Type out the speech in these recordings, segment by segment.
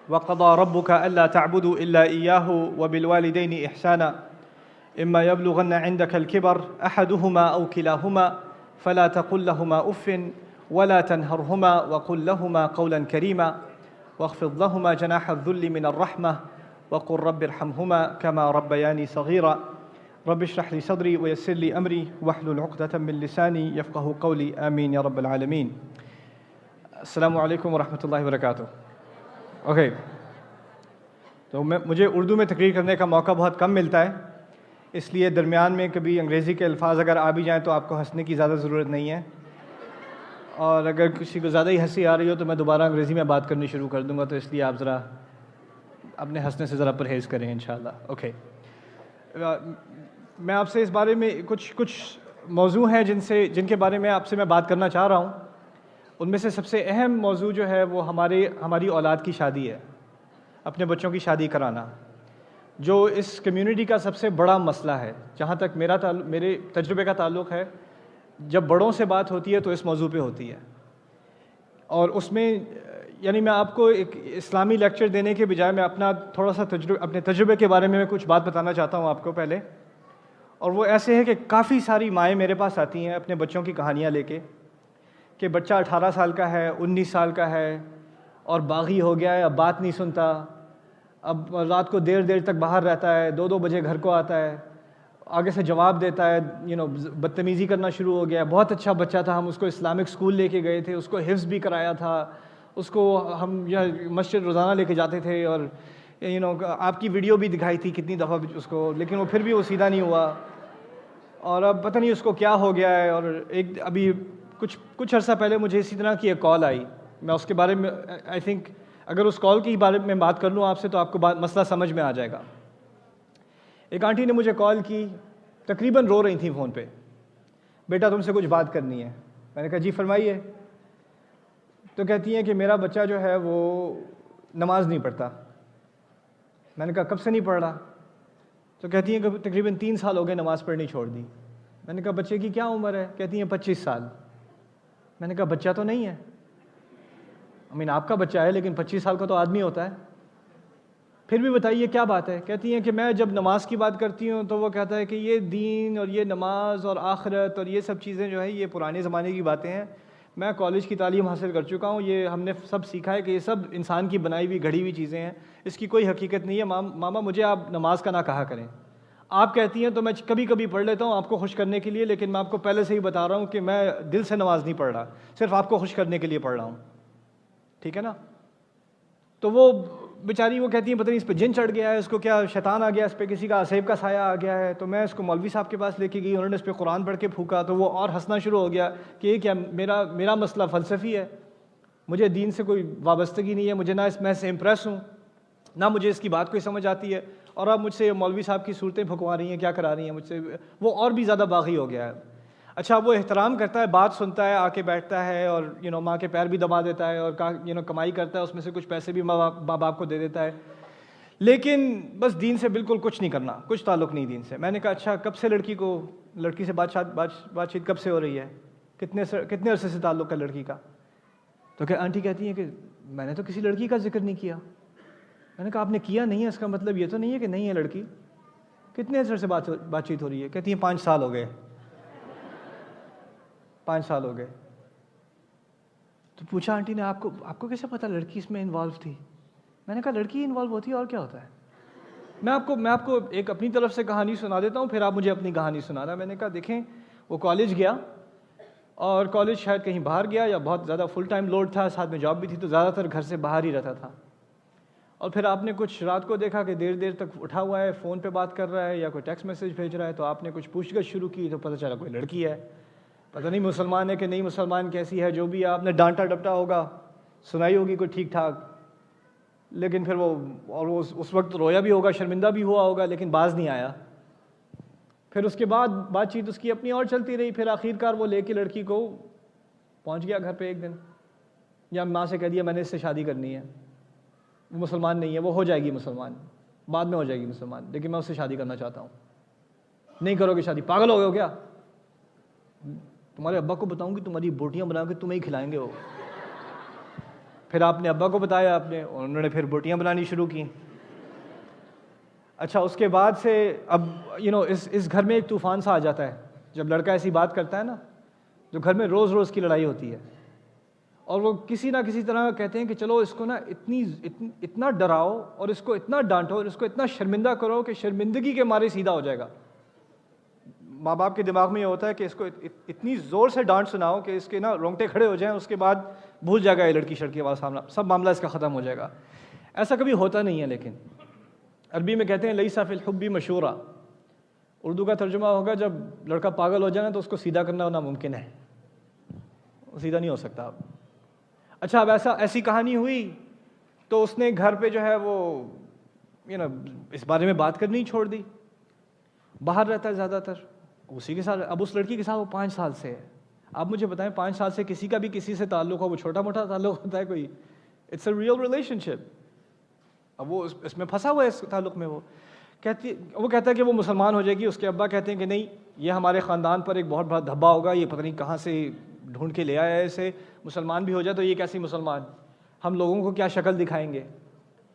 وقضى ربك ألا تعبدوا إلا إياه وبالوالدين إحسانا إما يبلغن عندك الكبر أحدهما أو كلاهما فلا تقل لهما أف ولا تنهرهما وقل لهما قولا كريما واخفض لهما جناح الذل من الرحمة وقل رب ارحمهما كما ربياني صغيرا رب اشرح لي صدري ويسر لي أمري واحلل عقدة من لساني يفقه قولي آمين يا رب العالمين. السلام علیکم ورحمۃ اللہ وبرکاتہ. اوکے تو مجھے اردو میں تقریر کرنے کا موقع بہت کم ملتا ہے، اس لیے درمیان میں کبھی انگریزی کے الفاظ اگر آ بھی جائیں تو آپ کو ہنسنے کی زیادہ ضرورت نہیں ہے، اور اگر کسی کو زیادہ ہی ہنسی آ رہی ہو تو میں دوبارہ انگریزی میں بات کرنی شروع کر دوں گا، تو اس لیے آپ ذرا اپنے ہنسنے سے ذرا پرہیز کریں انشاءاللہ. اوکے میں آپ سے اس بارے میں کچھ موضوع ہیں جن کے بارے میں آپ سے میں بات کرنا چاہ رہا ہوں. ان میں سے سب سے اہم موضوع جو ہے وہ ہماری اولاد کی شادی ہے، اپنے بچوں کی شادی کرانا، جو اس کمیونٹی کا سب سے بڑا مسئلہ ہے. جہاں تک میرے تجربے کا تعلق ہے، جب بڑوں سے بات ہوتی ہے تو اس موضوع پہ ہوتی ہے، اور اس میں یعنی میں آپ کو ایک اسلامی لیکچر دینے کے بجائے میں اپنا تھوڑا سا اپنے تجربے کے بارے میں کچھ بات بتانا چاہتا ہوں آپ کو پہلے. اور وہ ایسے ہے کہ کافی ساری مائیں میرے پاس آتی ہیں اپنے بچوں کی کہانیاں لے کے کہ بچہ 18 سال کا ہے، 19 سال کا ہے اور باغی ہو گیا ہے، اب بات نہیں سنتا، اب رات کو دیر تک باہر رہتا ہے، 2 بجے گھر کو آتا ہے، آگے سے جواب دیتا ہے، بدتمیزی کرنا شروع ہو گیا. بہت اچھا بچہ تھا، ہم اس کو اسلامک اسکول لے کے گئے تھے، اس کو حفظ بھی کرایا تھا، اس کو ہم مسجد روزانہ لے کے جاتے تھے، اور آپ کی ویڈیو بھی دکھائی تھی کتنی دفعہ اس کو، لیکن وہ پھر بھی وہ سیدھا نہیں ہوا، اور اب پتہ نہیں اس کو کیا ہو گیا ہے. اور ابھی کچھ عرصہ پہلے مجھے اسی طرح کی ایک کال آئی، میں اس کے بارے میں آئی تھنک اگر اس کال کے بارے میں بات کر لوں آپ سے تو آپ کو مسئلہ سمجھ میں آ جائے گا. ایک آنٹی نے مجھے کال کی، تقریباً رو رہی تھیں فون پہ، بیٹا تم سے کچھ بات کرنی ہے. میں نے کہا جی فرمائیے. تو کہتی ہیں کہ میرا بچہ جو ہے وہ نماز نہیں پڑھتا. میں نے کہا کب سے نہیں پڑھ رہا؟ تو کہتی ہیں کہ تقریباً 3 سال ہو گئے نماز پڑھنی چھوڑ دی. میں نے کہا بچے کی کیا عمر ہے؟ کہتی ہیں 25 سال. میں نے کہا بچہ تو نہیں ہے، آپ کا بچہ ہے لیکن 25 سال کا تو آدمی ہوتا ہے. پھر بھی بتائیے کیا بات ہے؟ کہتی ہیں کہ میں جب نماز کی بات کرتی ہوں تو وہ کہتا ہے کہ یہ دین اور یہ نماز اور آخرت اور یہ سب چیزیں جو ہیں یہ پرانے زمانے کی باتیں ہیں، میں کالج کی تعلیم حاصل کر چکا ہوں، یہ ہم نے سب سیکھا ہے کہ یہ سب انسان کی بنائی ہوئی گھڑی ہوئی چیزیں ہیں، اس کی کوئی حقیقت نہیں ہے. ماما مجھے آپ نماز کا نہ کہا کریں. آپ کہتی ہیں تو میں کبھی کبھی پڑھ لیتا ہوں آپ کو خوش کرنے کے لیے، لیکن میں آپ کو پہلے سے ہی بتا رہا ہوں کہ میں دل سے نماز نہیں پڑھ رہا، صرف آپ کو خوش کرنے کے لیے پڑھ رہا ہوں. ٹھیک ہے نا؟ تو وہ بیچاری وہ کہتی ہیں پتہ نہیں اس پہ جن چڑھ گیا ہے، اس کو کیا شیطان آ گیا، اس پہ کسی کا عصیب کا سایہ آ گیا ہے. تو میں اس کو مولوی صاحب کے پاس لے کے گئی، انہوں نے اس پہ قرآن پڑھ کے پھونکا تو وہ اور ہنسنا شروع ہو گیا کہ یہ کیا میرا مسئلہ فلسفی ہے، مجھے دین سے کوئی وابستگی نہیں ہے، مجھے نہ میں سے امپریس ہوں، نہ مجھے اس کی بات کوئی سمجھ آتی ہے، اور اب مجھ سے مولوی صاحب کی صورتیں پھنکوا رہی ہیں، کیا کرا رہی ہیں مجھ سے. وہ اور بھی زیادہ باغی ہو گیا ہے. اچھا وہ احترام کرتا ہے، بات سنتا ہے، آ کے بیٹھتا ہے، اور ماں کے پیر بھی دبا دیتا ہے، اور کمائی کرتا ہے، اس میں سے کچھ پیسے بھی ماں باپ کو دے دیتا ہے، لیکن بس دین سے بالکل کچھ نہیں کرنا، کچھ تعلق نہیں دین سے. میں نے کہا اچھا کب سے لڑکی سے بات چیت کب سے ہو رہی ہے، کتنے عرصے سے تعلق ہے لڑکی کا؟ تو کہ آنٹی کہتی ہیں کہ میں نے تو کسی لڑکی کا ذکر نہیں کیا. میں نے کہا آپ نے کیا نہیں ہے، اس کا مطلب یہ تو نہیں ہے کہ نہیں ہے لڑکی. کتنے عرصے سے بات چیت ہو رہی ہے؟ کہتی ہیں 5 سال ہو گئے. 5 سال ہو گئے. تو پوچھا آنٹی نے آپ کو کیسے پتا لڑکی اس میں انوالو تھی؟ میں نے کہا لڑکی انوالو ہوتی ہے اور کیا ہوتا ہے. میں آپ کو ایک اپنی طرف سے کہانی سنا دیتا ہوں، پھر آپ مجھے اپنی کہانی سنانا. میں نے کہا دیکھیں وہ کالج گیا، اور کالج شاید کہیں باہر گیا یا بہت زیادہ فل ٹائم لوڈ تھا، ساتھ میں جاب بھی تھی، تو زیادہ تر گھر سے باہر ہی رہتا تھا. اور پھر آپ نے کچھ رات کو دیکھا کہ دیر تک اٹھا ہوا ہے، فون پہ بات کر رہا ہے یا کوئی ٹیکسٹ میسج بھیج رہا ہے. تو آپ نے کچھ پوچھ گچھ شروع کی تو پتہ چلا کوئی لڑکی ہے. پتہ نہیں مسلمان ہے کہ نہیں مسلمان، کیسی ہے، جو بھی آپ نے ڈانٹا ڈپٹا ہوگا، سنائی ہوگی کوئی ٹھیک ٹھاک، لیکن پھر وہ اس وقت رویا بھی ہوگا، شرمندہ بھی ہوا ہوگا، لیکن باز نہیں آیا. پھر اس کے بعد بات چیت اس کی اپنی اور چلتی رہی. پھر آخرکار وہ لے کے لڑکی کو پہنچ گیا گھر پہ ایک دن، یا ماں سے کہہ دیا میں نے اس سے شادی کرنی ہے. وہ مسلمان نہیں ہے، وہ ہو جائے گی مسلمان، بعد میں ہو جائے گی مسلمان، لیکن میں اس سے شادی کرنا چاہتا ہوں. نہیں کرو گے شادی؟ پاگل ہو گئے ہو کیا؟ تمہارے ابا کو بتاؤں گی تمہاری بوٹیاں بنا کے تمہیں ہی کھلائیں گے وہ. پھر آپ نے ابا کو بتایا، انہوں نے پھر بوٹیاں بنانی شروع کی. اچھا اس کے بعد سے اب اس گھر میں ایک طوفان سا آ جاتا ہے جب لڑکا ایسی بات کرتا ہے نا، جو گھر میں روز روز کی لڑائی ہوتی ہے، اور وہ کسی نہ کسی طرح کہتے ہیں کہ چلو اس کو نا اتنا ڈراؤ اور اس کو اتنا ڈانٹو اور اس کو اتنا شرمندہ کرو کہ شرمندگی کے مارے سیدھا ہو جائے گا. ماں باپ کے دماغ میں یہ ہوتا ہے کہ اس کو اتنی زور سے ڈانٹ سناؤ کہ اس کے نا رونگٹے کھڑے ہو جائیں، اس کے بعد بھول جائے گا یہ لڑکی شڑکی والا سامنا، سب معاملہ اس کا ختم ہو جائے گا. ایسا کبھی ہوتا نہیں ہے، لیکن عربی میں کہتے ہیں لیس فی الحب مشورہ. اردو کا ترجمہ ہوگا جب لڑکا پاگل ہو جائے نا تو اس کو سیدھا کرنا ناممکن ہے، سیدھا نہیں ہو سکتا. اب اچھا اب ایسی کہانی ہوئی تو اس نے گھر پہ جو ہے وہ اس بارے میں بات کرنی چھوڑ دی. باہر رہتا ہے زیادہ تر اسی کے ساتھ. اب اس لڑکی کے ساتھ وہ 5 سال سے ہے. آپ مجھے بتائیں 5 سال سے کسی کا بھی کسی سے تعلق ہو، وہ چھوٹا موٹا تعلق ہوتا ہے کوئی؟ اٹس اے ریئل ریلیشن شپ. اب وہ اس میں پھنسا ہوا ہے اس تعلق میں. وہ کہتا ہے کہ وہ مسلمان ہو جائے گی. اس کے ابا کہتے ہیں کہ نہیں، یہ ہمارے خاندان پر ایک بہت بڑا دھبا ہوگا، یہ پتہ نہیں کہاں سے ڈھونڈ کے لے آیا ہے اسے. مسلمان بھی ہو جائے تو یہ کیسی مسلمان، ہم لوگوں کو کیا شکل دکھائیں گے،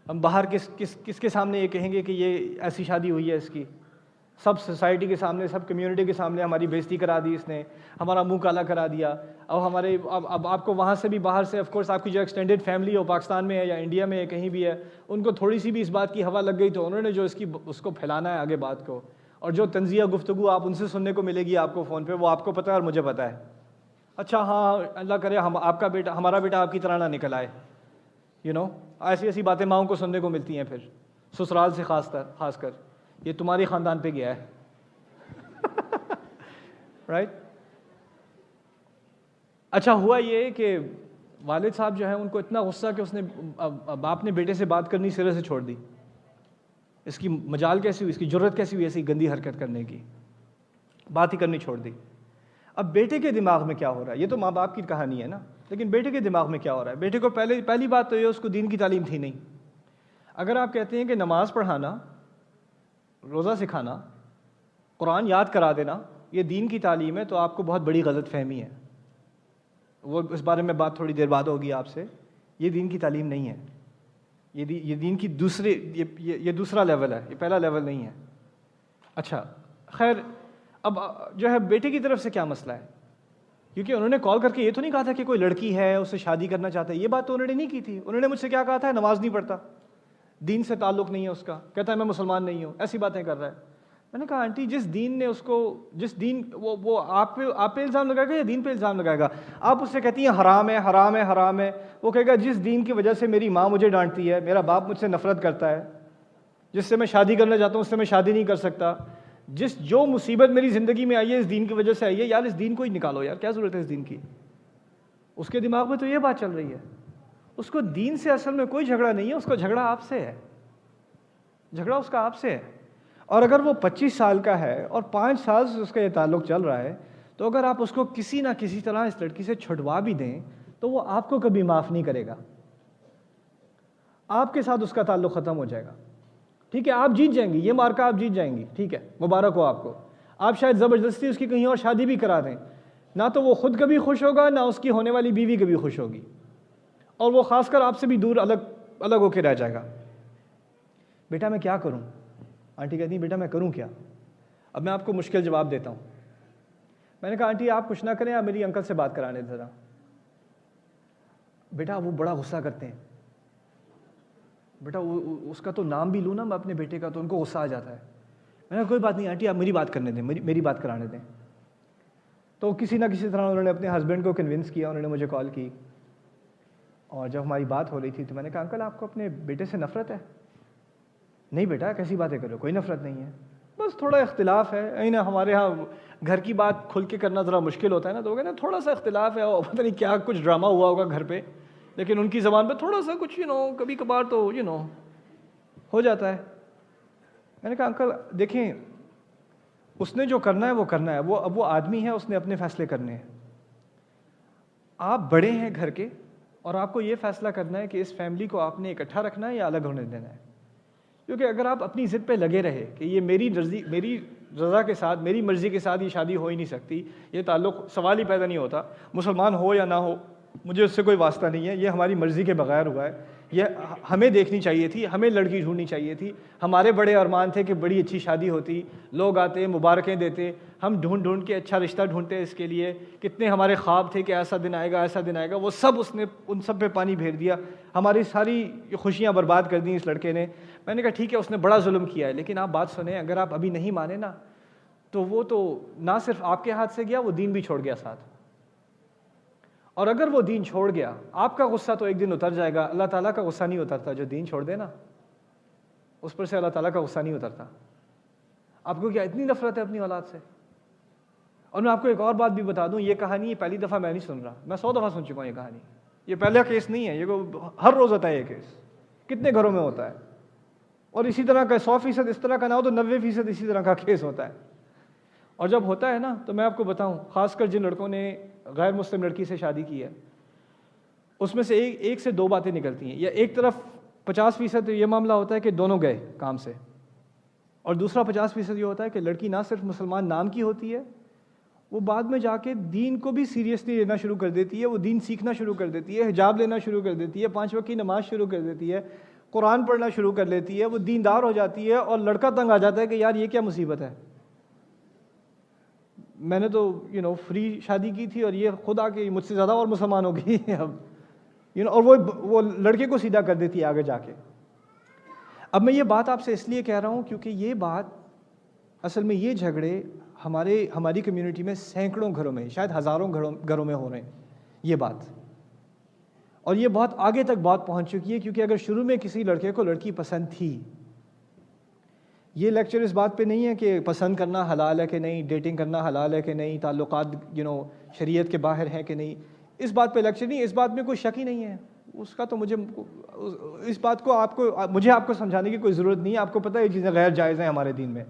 ہم باہر کس کے سامنے یہ کہیں گے کہ یہ ایسی شادی ہوئی ہے اس کی. سب سوسائٹی کے سامنے، سب کمیونٹی کے سامنے ہماری بےزتی کرا دی اس نے، ہمارا منہ کالا کرا دیا. اب آپ کو وہاں سے بھی باہر سے آف کورس آپ کی جو ایکسٹینڈیڈ فیملی ہو، پاکستان میں ہے یا انڈیا میں ہے کہیں بھی ہے، ان کو تھوڑی سی بھی اس بات کی ہوا لگ گئی تو انہوں نے جو اس کو پھیلانا ہے آگے بات کو. اور جو طنزیہ گفتگو آپ ان سے سننے کو ملے گی آپ کو فون پہ، وہ آپ کو پتہ ہے اور مجھے پتہ ہے. اچھا ہاں اللہ کرے آپ کا بیٹا، ہمارا بیٹا آپ کی طرح نہ نکل آئے. ایسی باتیں ماؤں کو سننے کو ملتی ہیں پھر سسرال سے خاص کر، یہ تمہاری خاندان پہ گیا ہے. رائٹ. اچھا ہوا یہ کہ والد صاحب جو ہیں ان کو اتنا غصہ کہ اس نے باپ نے بیٹے سے بات کرنی سرے سے چھوڑ دی. اس کی مجال کیسی ہوئی، اس کی جرت کیسی ہوئی ایسی گندی حرکت کرنے کی، بات ہی کرنی چھوڑ دی. اب بیٹے کے دماغ میں کیا ہو رہا ہے، یہ تو ماں باپ کی کہانی ہے نا، لیکن بیٹے کے دماغ میں کیا ہو رہا ہے. بیٹے کو پہلی بات تو یہ اس کو دین کی تعلیم تھی نہیں. اگر آپ کہتے ہیں کہ نماز پڑھانا، روزہ سکھانا، قرآن یاد کرا دینا یہ دین کی تعلیم ہے، تو آپ کو بہت بڑی غلط فہمی ہے. وہ اس بارے میں بات تھوڑی دیر بعد ہوگی آپ سے. یہ دین کی تعلیم نہیں ہے، یہ دین کی یہ دوسرا لیول ہے، یہ پہلا لیول نہیں ہے. اچھا خیر، اب جو ہے بیٹے کی طرف سے کیا مسئلہ ہے، کیونکہ انہوں نے کال کر کے یہ تو نہیں کہا تھا کہ کوئی لڑکی ہے اس سے شادی کرنا چاہتا ہے. یہ بات تو انہوں نے نہیں کی تھی. انہوں نے مجھ سے کیا کہا تھا، نماز نہیں پڑھتا، دین سے تعلق نہیں ہے اس کا، کہتا ہے میں مسلمان نہیں ہوں، ایسی باتیں کر رہا ہے. میں نے کہا آنٹی جس دین نے اس کو، وہ آپ پہ الزام لگائے گا یا دین پہ الزام لگائے گا؟ آپ اس سے کہتی ہیں حرام ہے حرام ہے حرام ہے، وہ کہے گا جس دین کی وجہ سے میری ماں مجھے ڈانٹتی ہے، میرا باپ مجھ سے نفرت کرتا ہے، جس سے میں شادی کرنا چاہتا ہوں اس سے میں شادی نہیں کر سکتا، جو مصیبت میری زندگی میں آئی ہے اس دین کی وجہ سے آئی ہے، یار اس دین کو ہی نکالو، یار کیا ضرورت ہے اس دین کی. اس کے دماغ میں تو یہ بات چل رہی ہے. اس کو دین سے اصل میں کوئی جھگڑا نہیں ہے، اس کو جھگڑا آپ سے ہے، جھگڑا اس کا آپ سے ہے. اور اگر وہ 25 سال کا ہے اور 5 سال سے اس کا یہ تعلق چل رہا ہے، تو اگر آپ اس کو کسی نہ کسی طرح اس لڑکی سے چھڑوا بھی دیں تو وہ آپ کو کبھی معاف نہیں کرے گا. آپ کے ساتھ اس کا تعلق ختم ہو جائے گا. ٹھیک ہے، آپ جیت جائیں گی، یہ مارکہ آپ جیت جائیں گی، ٹھیک ہے، مبارک ہو آپ کو. آپ شاید زبردستی اس کی کہیں اور شادی بھی کرا دیں، نہ تو وہ خود کبھی خوش ہوگا نہ اس کی ہونے والی بیوی کبھی خوش ہوگی، اور وہ خاص کر آپ سے بھی دور الگ ہو کے رہ جائے گا. بیٹا میں کیا کروں؟ آنٹی کہتی ہیں بیٹا میں کروں کیا؟ اب میں آپ کو مشکل جواب دیتا ہوں. میں نے کہا آنٹی آپ کچھ نہ کریں، آپ میری انکل سے بات کرانے دیں ذرا. بیٹا وہ بڑا غصہ کرتے ہیں. بیٹا اس کا تو نام بھی لوں نا میں اپنے بیٹے کا تو ان کو غصہ آ جاتا ہے. میں نے کہا کوئی بات نہیں آنٹی، آپ میری بات کرنے دیں، میری بات کرانے دیں. تو کسی نہ کسی طرح انہوں نے اپنے ہسبینڈ کو کنونس کیا، انہوں نے مجھے کال کی، اور جب ہماری بات ہو رہی تھی تو میں نے کہا انکل آپ کو اپنے بیٹے سے نفرت ہے؟ نہیں بیٹا کیسی باتیں کرو، کوئی نفرت نہیں ہے، بس تھوڑا اختلاف ہے. ہمارے ہاں گھر کی بات کھل کے کرنا ذرا مشکل ہوتا ہے نا، تو وہ کہتے ہیں تھوڑا سا اختلاف ہے، اور پتہ نہیں کیا کچھ ڈرامہ ہوا ہوگا گھر پہ، لیکن ان کی زبان پہ تھوڑا سا کچھ کبھی کبھار تو ہو جاتا ہے. میں نے کہا انکل دیکھیں اس نے جو کرنا ہے وہ کرنا ہے، اب وہ آدمی ہے، اس نے اپنے فیصلے کرنے ہیں. آپ بڑے ہیں گھر کے، اور آپ کو یہ فیصلہ کرنا ہے کہ اس فیملی کو آپ نے اکٹھا رکھنا ہے یا الگ ہونے دینا ہے. کیونکہ اگر آپ اپنی ضد پہ لگے رہے کہ یہ میری رضا کے ساتھ، میری مرضی کے ساتھ یہ شادی ہو ہی نہیں سکتی، یہ تعلق سوال ہی پیدا نہیں ہوتا، مسلمان ہو یا نہ ہو مجھے اس سے کوئی واسطہ نہیں ہے، یہ ہماری مرضی کے بغیر ہوا ہے، یہ ہمیں دیکھنی چاہیے تھی، ہمیں لڑکی ڈھونڈنی چاہیے تھی، ہمارے بڑے ارمان تھے کہ بڑی اچھی شادی ہوتی، لوگ آتے مبارکیں دیتے، ہم ڈھونڈ ڈھونڈ کے اچھا رشتہ ڈھونڈتے اس کے لیے، کتنے ہمارے خواب تھے کہ ایسا دن آئے گا ایسا دن آئے گا، وہ سب اس نے ان سب پہ پانی پھیر دیا، ہماری ساری خوشیاں برباد کر دیں اس لڑکے نے۔ میں نے کہا ٹھیک ہے اس نے بڑا ظلم کیا ہے، لیکن آپ بات سنیں، اگر آپ ابھی نہیں مانے نا تو وہ تو نہ صرف آپ کے ہاتھ سے گیا، وہ دین بھی چھوڑ گیا ساتھ۔ اور اگر وہ دین چھوڑ گیا، آپ کا غصہ تو ایک دن اتر جائے گا، اللہ تعالیٰ کا غصہ نہیں اترتا، جو دین چھوڑ دے نا اس پر سے اللہ تعالیٰ کا غصہ نہیں اترتا۔ آپ کو کیا اتنی نفرت ہے اپنی اولاد سے؟ اور میں آپ کو ایک اور بات بھی بتا دوں، یہ کہانی پہلی دفعہ میں نہیں سن رہا، میں 100 دفعہ سن چکا ہوں یہ کہانی، یہ پہلا کیس نہیں ہے، یہ ہر روز ہوتا ہے یہ کیس، کتنے گھروں میں ہوتا ہے، اور اسی طرح کا 100% اس طرح کا نہ ہو تو 90% اسی طرح کا کیس ہوتا ہے۔ اور جب ہوتا ہے نا تو میں آپ کو بتاؤں، خاص کر جن لڑکوں نے غیر مسلم لڑکی سے شادی کی ہے، اس میں سے ایک سے دو باتیں نکلتی ہیں، یا ایک طرف 50% یہ معاملہ ہوتا ہے کہ دونوں گئے کام سے، اور دوسرا 50% یہ ہوتا ہے کہ لڑکی نہ صرف مسلمان نام کی ہوتی ہے، وہ بعد میں جا کے دین کو بھی سیریسلی لینا شروع کر دیتی ہے، وہ دین سیکھنا شروع کر دیتی ہے، حجاب لینا شروع کر دیتی ہے، 5 وقت کی نماز شروع کر دیتی ہے، قرآن پڑھنا شروع کر لیتی ہے، وہ دیندار ہو جاتی ہے، اور لڑکا تنگ آ جاتا ہے کہ یار یہ کیا مصیبت ہے، میں نے تو فری شادی کی تھی اور یہ خود آ کے مجھ سے زیادہ اور مسلمان ہو گئی اب اور وہ لڑکے کو سیدھا کر دیتی ہے آگے جا کے۔ اب میں یہ بات آپ سے اس لیے کہہ رہا ہوں کیونکہ یہ بات اصل میں یہ جھگڑے ہماری کمیونٹی میں سینکڑوں گھروں میں، شاید ہزاروں گھروں میں ہو رہے ہیں یہ بات، اور یہ بہت آگے تک بات پہنچ چکی ہے، کیونکہ اگر شروع میں کسی لڑکے کو لڑکی پسند تھی، یہ لیکچر اس بات پہ نہیں ہے کہ پسند کرنا حلال ہے کہ نہیں، ڈیٹنگ کرنا حلال ہے کہ نہیں، تعلقات شریعت کے باہر ہیں کہ نہیں، اس بات پہ لیکچر نہیں، اس بات میں کوئی شک ہی نہیں ہے، اس کا تو اس بات کو مجھے آپ کو سمجھانے کی کوئی ضرورت نہیں ہے، آپ کو پتہ ہے یہ چیزیں غیر جائز ہیں ہمارے دین میں،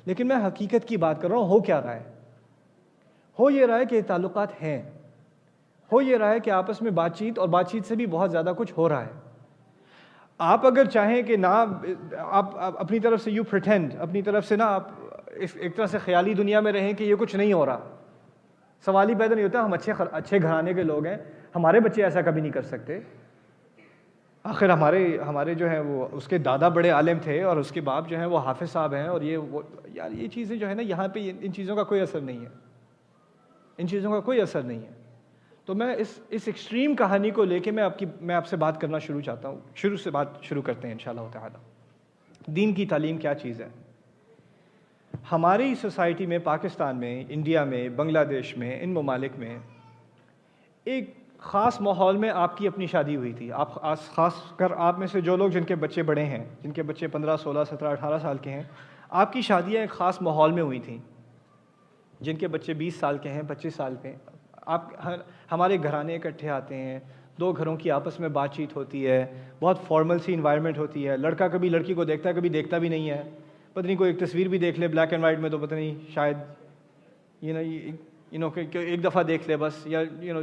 لیکن میں حقیقت کی بات کر رہا ہوں، ہو کیا رہا ہے؟ ہو یہ رہا ہے کہ تعلقات ہیں، ہو یہ رہا ہے کہ آپس میں بات چیت، اور بات چیت سے بھی بہت زیادہ کچھ ہو رہا ہے۔ آپ اگر چاہیں کہ نہ آپ اپنی طرف سے یو پریٹینڈ، اپنی طرف سے نا آپ ایک طرح سے خیالی دنیا میں رہیں کہ یہ کچھ نہیں ہو رہا، سوال ہی پیدا نہیں ہوتا، ہم اچھے گھرانے کے لوگ ہیں، ہمارے بچے ایسا کبھی نہیں کر سکتے، آخر ہمارے جو ہیں وہ اس کے دادا بڑے عالم تھے اور اس کے باپ جو ہیں وہ حافظ صاحب ہیں، اور یار یہ چیزیں جو ہے نا یہاں پہ ان چیزوں کا کوئی اثر نہیں ہے، ان چیزوں کا کوئی اثر نہیں ہے۔ تو میں اس ایکسٹریم کہانی کو لے کے میں آپ سے بات کرنا چاہتا ہوں، شروع کرتے ہیں انشاءاللہ تعالی۔ دین کی تعلیم کیا چیز ہے؟ ہماری سوسائٹی میں، پاکستان میں، انڈیا میں، بنگلہ دیش میں، ان ممالک میں ایک خاص ماحول میں آپ کی اپنی شادی ہوئی تھی، خاص کر آپ میں سے جو لوگ جن کے بچے بڑے ہیں، جن کے بچے 15 16 17 18 سال کے ہیں، آپ کی شادیاں ایک خاص ماحول میں ہوئی تھیں، جن کے بچے 20 سال کے ہیں، 25 سال کے ہیں، ہمارے گھرانے اکٹھے آتے ہیں، دو گھروں کی آپس میں بات چیت ہوتی ہے، بہت فارمل سی انوائرمنٹ ہوتی ہے، لڑکا کبھی لڑکی کو دیکھتا ہے کبھی دیکھتا بھی نہیں ہے، پتہ نہیں کوئی ایک تصویر بھی دیکھ لے بلیک اینڈ وائٹ میں تو پتہ نہیں شاید کہ ایک دفعہ دیکھ لے بس، یا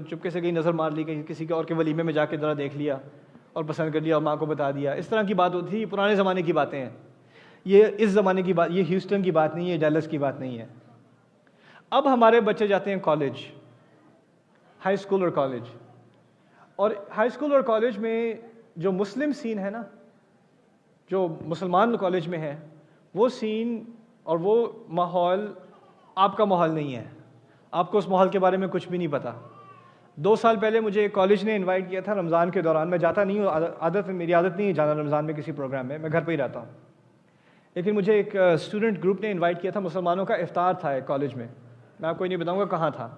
چپکے سے کہیں نظر مار لی، کہیں کسی کے اور کے ولیمے میں جا کے ذرا دیکھ لیا اور پسند کر لیا اور ماں کو بتا دیا، اس طرح کی بات ہوتی تھی، پرانے زمانے کی باتیں ہیں، یہ اس زمانے کی بات، یہ ہیوسٹن کی بات نہیں ہے، ڈیلس کی بات نہیں ہے۔ اب ہمارے بچے جاتے ہیں کالج، ہائی اسکول اور کالج، اور ہائی اسکول اور کالج میں جو مسلم سین ہے نا، جو مسلمان کالج میں ہے، وہ سین اور وہ ماحول آپ کا ماحول نہیں ہے، آپ کو اس ماحول کے بارے میں کچھ بھی نہیں پتا۔ 2 سال پہلے مجھے ایک کالج نے انوائٹ کیا تھا رمضان کے دوران، میں جاتا نہیں ہوں، میری عادت نہیں ہے جانا رمضان میں کسی پروگرام میں گھر پہ ہی رہتا ہوں، لیکن مجھے ایک اسٹوڈنٹ گروپ نے انوائٹ کیا تھا، مسلمانوں کا افطار تھا ایک کالج میں آپ کو نہیں بتاؤں گا کہاں تھا،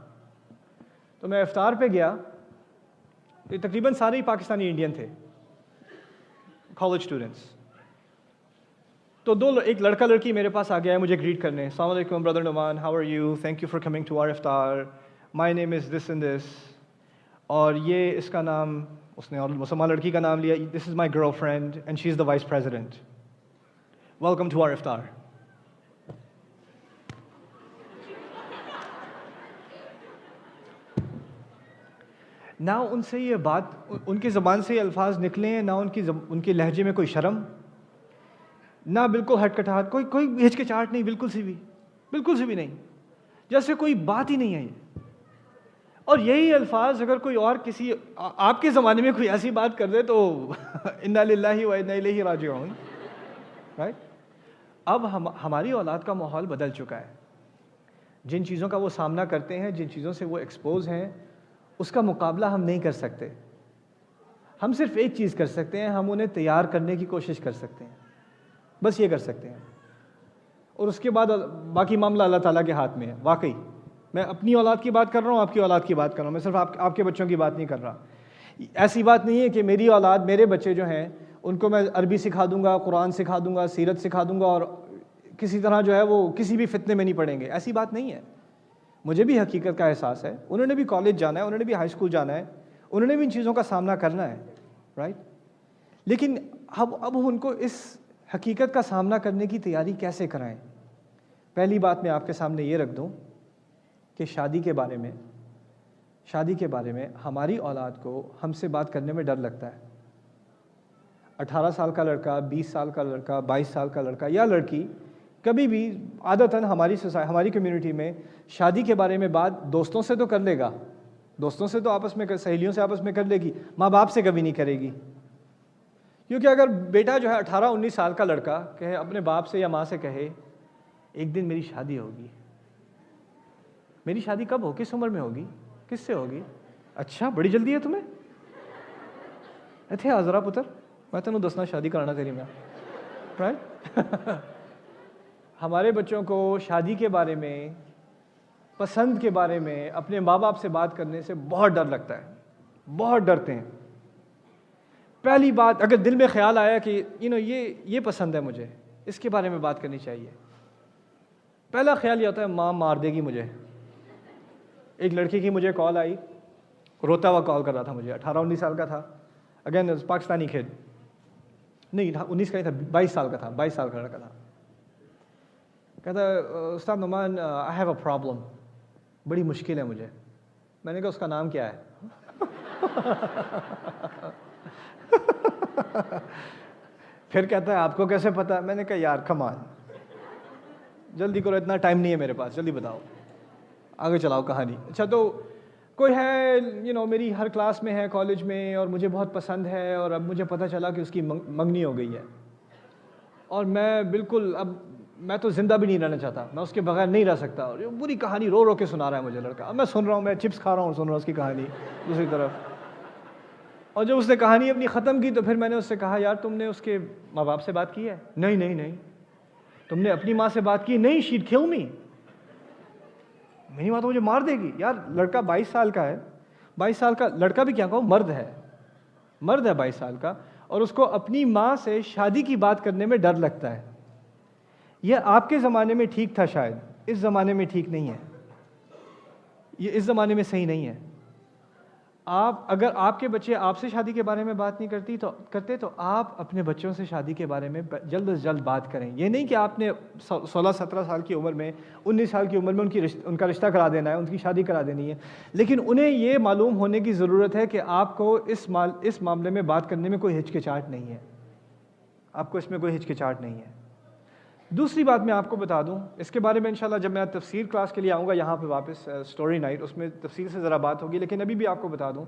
تو میں افطار پہ گیا، تقریباً سارے ہی پاکستانی انڈین تھے، کالج اسٹوڈنٹس، تو ایک لڑکا لڑکی میرے پاس آ گیا ہے مجھے گریٹ کرنے، السلام علیکم brother Noman, how are you, thank you for coming to our افطار، my name is this and this, اور یہ اس کا نام، اس نے اور مسلمان لڑکی کا نام لیا، this is my girlfriend and she is the vice president, welcome to our افطار۔ نہ ان سے یہ بات، ان کی زبان سے یہ الفاظ نکلے ہیں، نہ ان کے لہجے میں کوئی شرم، نہ بالکل ہٹکٹاہٹ، کوئی ہچکچاہٹ نہیں، بالکل سی بھی نہیں، جیسے کوئی بات ہی نہیں ہے یہ، اور یہی الفاظ اگر کوئی اور کسی آپ کے زمانے میں کوئی ایسی بات کر دے تو انا للہ و انا الیہ راجعون، رائٹ؟ اب ہماری اولاد کا ماحول بدل چکا ہے، جن چیزوں کا وہ سامنا کرتے ہیں، جن چیزوں سے وہ ایکسپوز ہیں، اس کا مقابلہ ہم نہیں کر سکتے۔ ہم صرف ایک چیز کر سکتے ہیں، ہم انہیں تیار کرنے کی کوشش کر سکتے ہیں، بس یہ کر سکتے ہیں، اور اس کے بعد باقی معاملہ اللہ تعالیٰ کے ہاتھ میں ہے۔ واقعی میں اپنی اولاد کی بات کر رہا ہوں، آپ کی اولاد کی بات کر رہا ہوں، میں صرف آپ کے بچوں کی بات نہیں کر رہا۔ ایسی بات نہیں ہے کہ میری اولاد، میرے بچے جو ہیں ان کو میں عربی سکھا دوں گا، قرآن سکھا دوں گا، سیرت سکھا دوں گا اور کسی طرح جو ہے وہ کسی بھی فتنے میں نہیں پڑیں گے، ایسی بات نہیں ہے۔ مجھے بھی حقیقت کا احساس ہے، انہوں نے بھی کالج جانا ہے، انہوں نے بھی ہائی اسکول جانا ہے، انہوں نے بھی ان چیزوں کا سامنا کرنا ہے، رائٹ؟ لیکن اب ان کو اس حقیقت کا سامنا کرنے کی تیاری کیسے کرائیں؟ پہلی بات میں آپ کے سامنے یہ رکھ دوں کہ شادی کے بارے میں ہماری اولاد کو ہم سے بات کرنے میں ڈر لگتا ہے۔ 18 سال کا لڑکا، 20 سال کا لڑکا، 22 سال کا لڑکا یا لڑکی کبھی بھی عادتاً ہماری کمیونٹی میں شادی کے بارے میں بات دوستوں سے تو کر لے گا، دوستوں سے تو آپس میں سہیلیوں سے آپس میں کر لے گی، ماں باپ سے کبھی نہیں کرے گی۔ کیونکہ اگر بیٹا جو ہے 18-19 سال کا لڑکا کہے اپنے باپ سے یا ماں سے کہے ایک دن میری شادی ہوگی، میری شادی کب ہو، کس عمر میں ہوگی، کس سے ہوگی؟ اچھا بڑی جلدی ہے تمہیں؟ اتھے آ ذرا پتر، میں تینوں دسنا شادی کرانا تیری میں، رائٹ؟ ہمارے بچوں کو شادی کے بارے میں، پسند کے بارے میں اپنے ماں باپ سے بات کرنے سے بہت ڈر لگتا ہے، بہت ڈرتے ہیں۔ پہلی بات، اگر دل میں خیال آیا کہ یہ پسند ہے مجھے، اس کے بارے میں بات کرنی چاہیے، پہلا خیال یہ ہوتا ہے ماں مار دے گی مجھے۔ ایک لڑکی کی مجھے کال آئی، روتا ہوا کال کر رہا تھا مجھے، 18-19 سال کا تھا، اگین پاکستانی کھیل، نہیں 19 کا ہی تھا، 22 سال کا تھا، 22 سال کا لڑکا تھا۔ کہتا استاد Nauman I have a problem, بڑی مشکل ہے مجھے۔ میں نے کہا اس کا نام کیا ہے؟ پھر کہتا ہے آپ کو کیسے پتا؟ میں نے کہا یار کم آن، جلدی کرو، اتنا ٹائم نہیں ہے میرے پاس، جلدی بتاؤ، آگے چلاؤ کہانی۔ اچھا تو کوئی ہے میری ہر کلاس میں ہے کالج میں اور مجھے بہت پسند ہے، اور اب مجھے پتہ چلا کہ اس کی منگنی ہو گئی ہے، اور میں بالکل اب میں تو زندہ بھی نہیں رہنا چاہتا، میں اس کے بغیر نہیں رہ سکتا، اور یہ پوری کہانی رو رو کے سنا رہا ہے مجھے لڑکا۔ اب میں سن رہا ہوں، میں چپس کھا رہا ہوں، سن رہا ہوں اس کی کہانی دوسری طرف۔ اور جب اس نے کہانی اپنی ختم کی تو پھر میں نے اس سے کہا یار تم نے اس کے ماں باپ سے بات کی ہے؟ نہیں۔ تم نے اپنی ماں سے بات کی؟ نہیں، شی'd kill me، میری ماں تو مجھے مار دے گی۔ یار لڑکا 22 سال کا ہے، 22 سال کا لڑکا بھی کیا کہو، مرد ہے 22 سال کا، اور اس کو اپنی ماں سے شادی کی بات کرنے میں ڈر لگتا ہے۔ یہ آپ کے زمانے میں ٹھیک تھا، شاید اس زمانے میں ٹھیک نہیں ہے، یہ اس زمانے میں صحیح نہیں ہے۔ اگر آپ کے بچے آپ سے شادی کے بارے میں بات نہیں کرتے تو آپ اپنے بچوں سے شادی کے بارے میں جلد از جلد بات کریں۔ یہ نہیں کہ آپ نے 16-17 سال کی عمر میں، 19 سال کی عمر میں ان کا رشتہ کرا دینا ہے، ان کی شادی کرا دینی ہے، لیکن انہیں یہ معلوم ہونے کی ضرورت ہے کہ آپ کو اس معاملے میں بات کرنے میں کوئی ہچکچاہٹ نہیں ہے، آپ کو اس میں کوئی ہچکچاہٹ نہیں ہے۔ دوسری بات میں آپ کو بتا دوں، اس کے بارے میں انشاءاللہ جب میں تفسیر کلاس کے لیے آؤں گا یہاں پہ واپس سٹوری نائٹ، اس میں تفصیل سے ذرا بات ہوگی، لیکن ابھی بھی آپ کو بتا دوں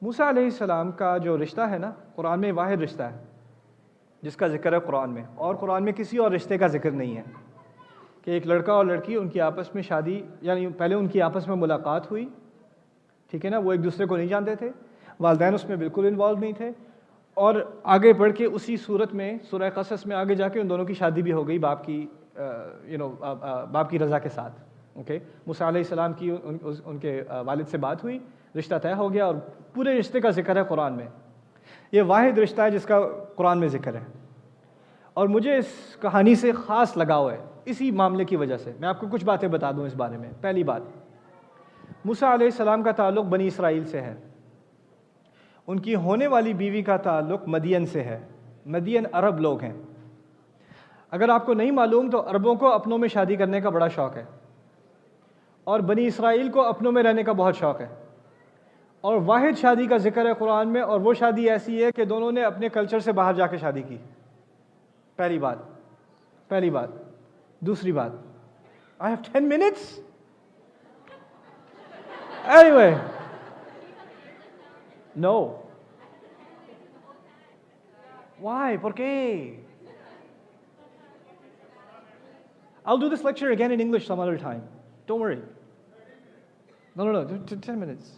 موسیٰ علیہ السلام کا جو رشتہ ہے نا، قرآن میں واحد رشتہ ہے جس کا ذکر ہے قرآن میں، اور قرآن میں کسی اور رشتے کا ذکر نہیں ہے کہ ایک لڑکا اور لڑکی ان کی آپس میں شادی، یعنی پہلے ان کی آپس میں ملاقات ہوئی، ٹھیک ہے نا، وہ ایک دوسرے کو نہیں جانتے تھے، والدین اس میں بالکل انوالو نہیں تھے، اور آگے بڑھ کے اسی صورت میں سورہ قصص میں آگے جا کے ان دونوں کی شادی بھی ہو گئی باپ کی رضا کے ساتھ۔ اوکے، موسیٰ علیہ السلام کی ان کے والد سے بات ہوئی، رشتہ طے ہو گیا، اور پورے رشتے کا ذکر ہے قرآن میں۔ یہ واحد رشتہ ہے جس کا قرآن میں ذکر ہے، اور مجھے اس کہانی سے خاص لگاؤ ہے اسی معاملے کی وجہ سے۔ میں آپ کو کچھ باتیں بتا دوں اس بارے میں۔ پہلی بات، موسیٰ علیہ السلام کا تعلق بنی اسرائیل سے ہے، ان کی ہونے والی بیوی کا تعلق مدین سے ہے۔ مدین عرب لوگ ہیں، اگر آپ کو نہیں معلوم تو عربوں کو اپنوں میں شادی کرنے کا بڑا شوق ہے، اور بنی اسرائیل کو اپنوں میں رہنے کا بہت شوق ہے، اور واحد شادی کا ذکر ہے قرآن میں، اور وہ شادی ایسی ہے کہ دونوں نے اپنے کلچر سے باہر جا کے شادی کی۔ پہلی بات۔ دوسری بات، I have 10 minutes. Anyway, no. Why? ¿Por qué? I'll do this lecture again in English some other time. Don't worry. No. 10 minutes.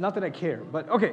Not that I care, but okay.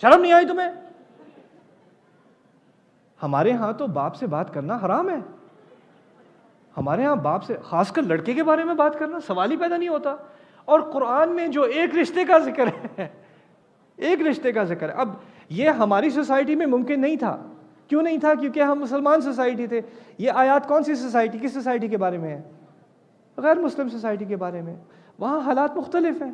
شرم نہیں آئی تمہیں؟ ہمارے ہاں تو باپ سے بات کرنا حرام ہے. ہمارے ہاں باپ سے، خاص کر لڑکے کے بارے میں بات کرنا سوال ہی پیدا نہیں ہوتا. اور قرآن میں جو ایک رشتے کا ذکر ہے، ایک رشتے کا ذکر ہے. اب یہ ہماری سوسائٹی میں ممکن نہیں تھا. کیوں نہیں تھا؟ کیونکہ ہم مسلمان سوسائٹی تھے. یہ آیات کون سی سوسائٹی، کس سوسائٹی کے بارے میں ہے؟ غیر مسلم سوسائٹی کے بارے میں. وہاں حالات مختلف ہیں.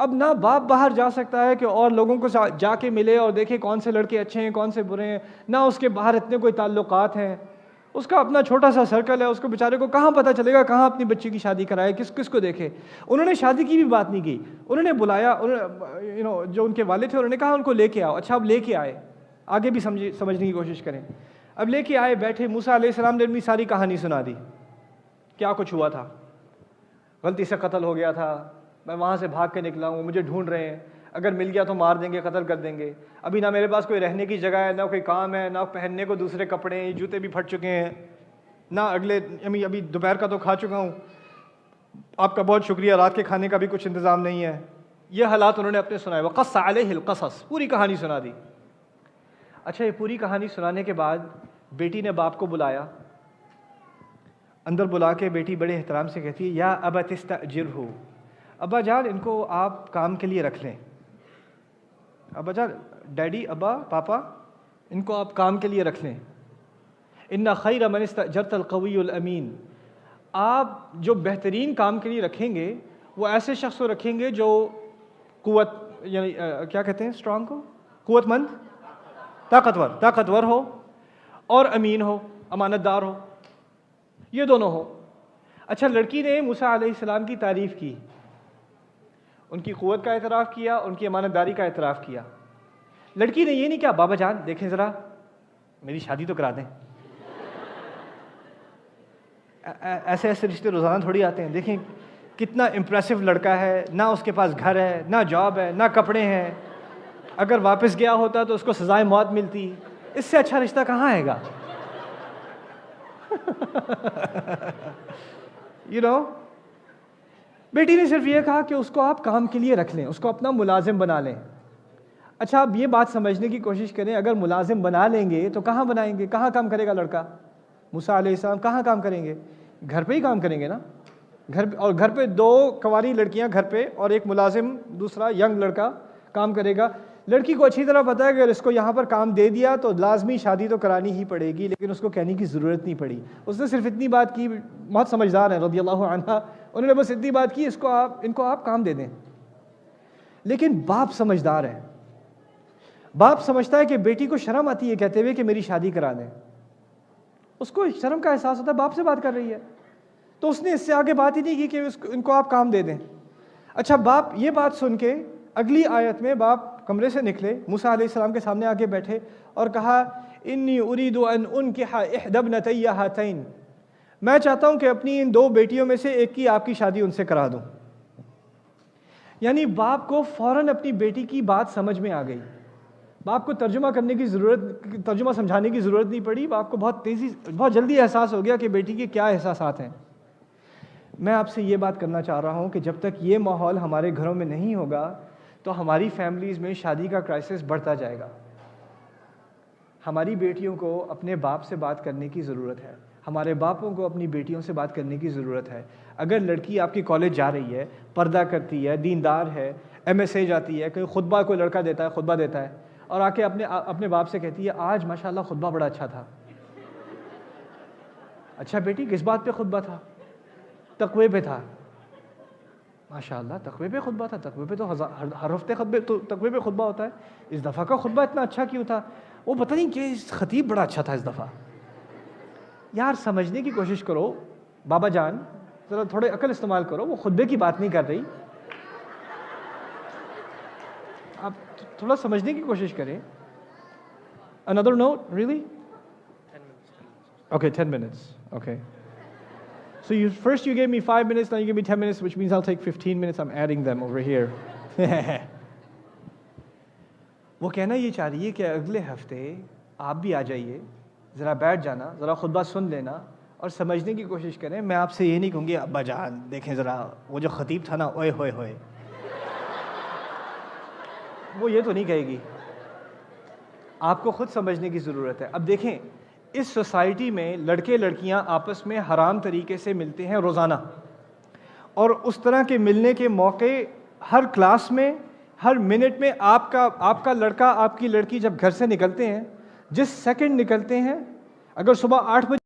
اب نہ باپ باہر جا سکتا ہے کہ اور لوگوں کو جا کے ملے اور دیکھے کون سے لڑکے اچھے ہیں کون سے برے ہیں، نہ اس کے باہر اتنے کوئی تعلقات ہیں. اس کا اپنا چھوٹا سا سرکل ہے. اس کو بیچارے کو کہاں پتہ چلے گا کہاں اپنی بچی کی شادی کرائے، کس کس کو دیکھے. انہوں نے شادی کی بھی بات نہیں کی. انہوں نے بلایا، جو ان کے والد تھے انہوں نے کہا ان کو لے کے آؤ. اچھا اب لے کے آئے، آگے بھی سمجھنے کی کوشش کریں. اب لے کے آئے، بیٹھے، موسیٰ علیہ السلام نے اپنی ساری کہانی سنا دی. کیا کچھ ہوا تھا، غلطی سے قتل ہو گیا تھا، میں وہاں سے بھاگ کے نکلا ہوں، مجھے ڈھونڈ رہے ہیں، اگر مل گیا تو مار دیں گے، قتل کر دیں گے. ابھی نہ میرے پاس کوئی رہنے کی جگہ ہے، نہ کوئی کام ہے، نہ پہننے کو دوسرے کپڑے ہیں، جوتے بھی پھٹ چکے ہیں، نہ ابھی دوپہر کا تو کھا چکا ہوں، آپ کا بہت شکریہ، رات کے کھانے کا بھی کچھ انتظام نہیں ہے. یہ حالات انہوں نے اپنے سنائے. وقص علیہ القصص، پوری کہانی سنا دی. اچھا یہ پوری کہانی سنانے کے بعد بیٹی نے باپ کو بلایا. اندر بلا کے بیٹی بڑے احترام سے کہتی ہے، یا ابت استاجرہ، ابا جان ان کو آپ کام کے لیے رکھ لیں. ابا جان، ڈیڈی، ابا، پاپا، ان کو آپ کام کے لیے رکھ لیں. ان خیر من استاجرت القوی الامین، آپ جو بہترین کام کے لیے رکھیں گے وہ ایسے شخص کو رکھیں گے جو قوت، یعنی کیا کہتے ہیں اسٹرانگ کو، قوت مند، طاقتور ہو اور امین ہو، امانت دار ہو، یہ دونوں ہو. اچھا لڑکی نے موسیٰ علیہ السلام کی تعریف کی، ان کی قوت کا اعتراف کیا، ان کی امانت داری کا اعتراف کیا. لڑکی نے یہ نہیں کہا بابا جان دیکھیں ذرا میری شادی تو کرا دیں. ایسے ایسے رشتے روزانہ تھوڑی آتے ہیں. دیکھیں کتنا امپریسو لڑکا ہے، نہ اس کے پاس گھر ہے، نہ جاب ہے، نہ کپڑے ہیں، اگر واپس گیا ہوتا تو اس کو سزائے موت ملتی. اس سے اچھا رشتہ کہاں آئے گا؟ بیٹی نے صرف یہ کہا کہ اس کو آپ کام کے لیے رکھ لیں، اس کو اپنا ملازم بنا لیں. اچھا اب یہ بات سمجھنے کی کوشش کریں، اگر ملازم بنا لیں گے تو کہاں بنائیں گے، کہاں کام کرے گا لڑکا؟ موسیٰ علیہ السلام کہاں کام کریں گے؟ گھر پہ ہی کام کریں گے نا. گھر پہ 2 کنواری لڑکیاں گھر پہ اور ایک ملازم دوسرا ینگ لڑکا کام کرے گا. لڑکی کو اچھی طرح پتہ ہے کہ اگر اس کو یہاں پر کام دے دیا تو لازمی شادی تو کرانی ہی پڑے گی، لیکن اس کو کہنے کی ضرورت نہیں پڑی. اس نے صرف اتنی بات کی، بہت سمجھدار ہے رضی اللہ عنہ، انہوں نے بس اتنی بات کی ان کو آپ کام دے دیں. لیکن باپ سمجھدار ہے. باپ سمجھتا ہے کہ بیٹی کو شرم آتی ہے کہتے ہوئے کہ میری شادی کرا دیں. اس کو شرم کا احساس ہوتا ہے، باپ سے بات کر رہی ہے، تو اس نے اس سے آگے بات ہی نہیں کی کہ ان کو آپ کام دے دیں. اچھا باپ یہ بات سن کے اگلی آیت میں باپ کمرے سے نکلے، موسیٰ علیہ السلام کے سامنے آگے بیٹھے اور کہا انی ارید ان انکح احدی ابنتی ہاتین، میں چاہتا ہوں کہ اپنی ان 2 بیٹیوں میں سے ایک کی آپ کی شادی ان سے کرا دوں. یعنی باپ کو فوراً اپنی بیٹی کی بات سمجھ میں آ گئی. باپ کو ترجمہ سمجھانے کی ضرورت نہیں پڑی. باپ کو بہت جلدی احساس ہو گیا کہ بیٹی کے کیا احساسات ہیں. میں آپ سے یہ بات کرنا چاہ رہا ہوں کہ جب تک یہ ماحول ہمارے گھروں میں نہیں ہوگا تو ہماری فیملیز میں شادی کا کرائسس بڑھتا جائے گا. ہماری بیٹیوں کو اپنے باپ سے بات کرنے کی ضرورت ہے، ہمارے باپوں کو اپنی بیٹیوں سے بات کرنے کی ضرورت ہے. اگر لڑکی آپ کی کالج جا رہی ہے، پردہ کرتی ہے، دیندار ہے، MSA جاتی ہے، کوئی خطبہ کوئی لڑکا دیتا ہے، خطبہ دیتا ہے اور آ کے اپنے باپ سے کہتی ہے آج ماشاءاللہ خطبہ بڑا اچھا تھا. اچھا بیٹی کس بات پہ خطبہ تھا؟ تقوی پہ تھا. ماشاءاللہ تقوی پہ خطبہ تھا. تقوی پہ تو ہر ہفتے تقوی پہ خطبہ ہوتا ہے. اس دفعہ کا خطبہ اتنا اچھا کیوں تھا؟ وہ پتہ نہیں کہ خطیب بڑا اچھا تھا اس دفعہ. یار سمجھنے کی کوشش کرو بابا جان، ذرا تھوڑے عقل استعمال کرو. وہ خطبے کی بات نہیں کر رہی، آپ تھوڑا سمجھنے کی کوشش کریں. Another note, really? 10 minutes. Okay, 10 minutes. Okay. So first you gave me 5 minutes, now you give me 10 minutes, which means I'll take 15 minutes. I'm adding them over here. وہ کہنا یہ چاہ رہی ہے کہ اگلے ہفتے آپ بھی آ جائیے، ذرا بیٹھ جانا، ذرا خطبہ سن لینا اور سمجھنے کی کوشش کریں. میں آپ سے یہ نہیں کہوں گی ابا جان دیکھیں ذرا وہ جو خطیب تھا نا اوئے ہوئے ہوئے، وہ یہ تو نہیں کہے گی. آپ کو خود سمجھنے کی ضرورت ہے. اب دیکھیں اس سوسائٹی میں لڑکے لڑکیاں آپس میں حرام طریقے سے ملتے ہیں روزانہ, اور اس طرح کے ملنے کے موقع ہر کلاس میں, ہر منٹ میں آپ کا لڑکا آپ کی لڑکی جب گھر سے نکلتے ہیں, جس سیکنڈ نکلتے ہیں, اگر صبح 8 بجے